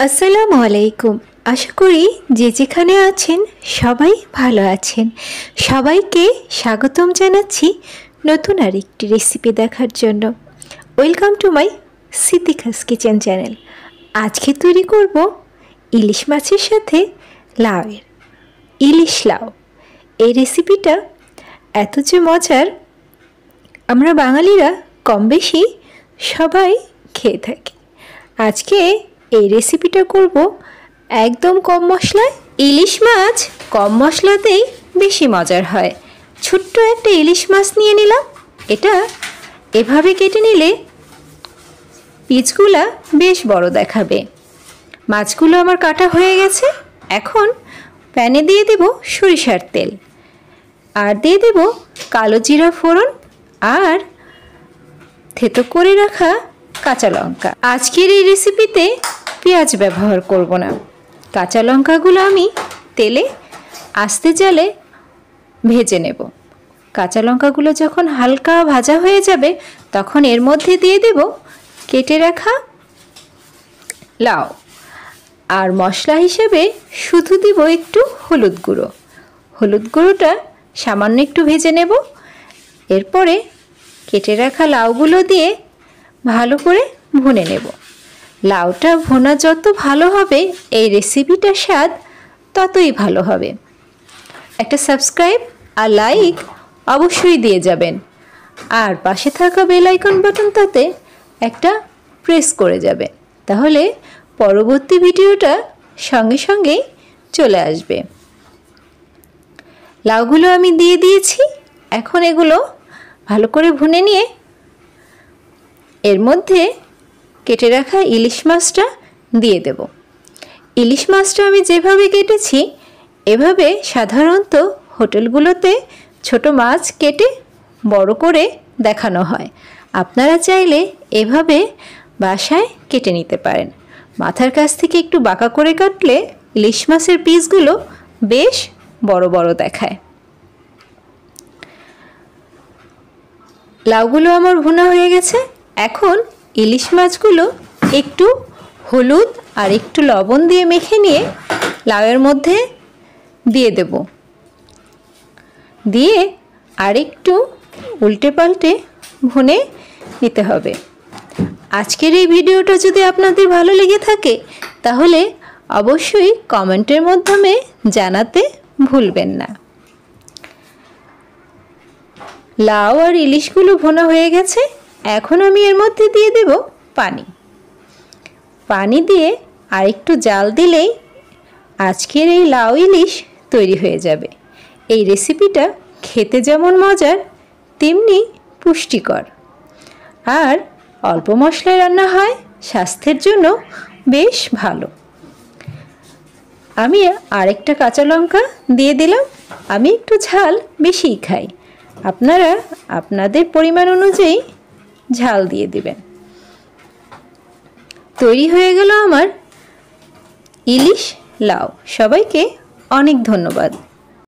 আসসালামু আলাইকুম। আশা করি যে যেখানে আছেন সবাই ভালো আছেন। সবাইকে স্বাগতম জানাচ্ছি নতুন আরেকটি রেসিপি দেখার জন্য। Welcome to my Siddika's kitchen channel. আজকে তৈরি করব ইলিশ মাছের সাথে লাউয়ের ইলিশ লাউ। এই রেসিপিটা এত যে মজার, আমরা বাঙালিরা কম বেশি সবাই খেয়ে থাকি। আজকে এই রেসিপিটা করব একদম কম মশলায়। ইলিশ মাছ কম মশলাতেই বেশি মজার হয়। ছোট্ট একটা ইলিশ মাছ নিয়ে নিলাম। এটা এভাবে কেটে নিলে পিসগুলা বেশ বড় দেখাবে। মাছগুলো আমার কাটা হয়ে গেছে। এখন প্যানে দিয়ে দেব সরিষার তেল, আর দিয়ে দেব কালো জিরা ফোড়ন আর থেতো করে রাখা কাঁচা লঙ্কা। আজকের এই রেসিপিতে পেঁয়াজ ব্যবহার করব না। কাঁচা লঙ্কাগুলো আমি তেলে আস্তে জালে ভেজে নেব। কাঁচা লঙ্কাগুলো যখন হালকা ভাজা হয়ে যাবে তখন এর মধ্যে দিয়ে দেব কেটে রাখা লাউ, আর মশলা হিসেবে শুধু দিব একটু হলুদ গুঁড়ো। হলুদ গুঁড়োটা সামান্য একটু ভেজে নেব। এরপরে কেটে রাখা লাউগুলো দিয়ে ভালো করে ভুনে নেব। লাউটা ভুনা যত ভালো হবে এই রেসিপিটার স্বাদ ততই ভালো হবে। একটা সাবস্ক্রাইব আর লাইক অবশ্যই দিয়ে যাবেন, আর পাশে থাকা বেল আইকন বাটনটাতে একটা প্রেস করে যাবেন, তাহলে পরবর্তী ভিডিওটা সঙ্গে সঙ্গেই চলে আসবে। লাউগুলো আমি দিয়ে দিয়েছি। এখন এগুলো ভালো করে ভুনে নিয়ে এর মধ্যে কেটে রাখা ইলিশ মাছটা দিয়ে দেব। ইলিশ মাছটা আমি যেভাবে কেটেছি এভাবে সাধারণত হোটেলগুলোতে ছোট মাছ কেটে বড় করে দেখানো হয়। আপনারা চাইলে এভাবে বাসায় কেটে নিতে পারেন। মাথার কাছ থেকে একটু বাঁকা করে কাটলে ইলিশ মাছের পিসগুলো বেশ বড় বড় দেখায়। লাউগুলো আমার ভুনা হয়ে গেছে। এখন ইলিশ মাছগুলো একটু হলুদ আর একটু লবণ দিয়ে মেখে নিয়ে লাউয়ের মধ্যে দিয়ে দেব। দিয়ে আর একটু উল্টে পাল্টে ভুনে নিতে হবে। আজকের এই ভিডিওটা যদি আপনাদের ভালো লেগে থাকে তাহলে অবশ্যই কমেন্টের মাধ্যমে জানাতে ভুলবেন না। লাউ আর ইলিশগুলো ভুনা হয়ে গেছে। এখন আমি এর মধ্যে দিয়ে দেব পানি। পানি দিয়ে আর একটু জাল দিলেই আজকের এই লাউ ইলিশ তৈরি হয়ে যাবে। এই রেসিপিটা খেতে যেমন মজার তেমনি পুষ্টিকর, আর অল্প মশলায় রান্না হয়, স্বাস্থ্যের জন্য বেশ ভালো। আমি আরেকটা কাঁচা লঙ্কা দিয়ে দিলাম। আমি একটু ঝাল বেশিই খাই, আপনারা আপনাদের পরিমাণ অনুযায়ী ঝাল দিয়ে দিবেন। তৈরি হয়ে গেল আমার ইলিশ লাউ। সবাইকে অনেক ধন্যবাদ।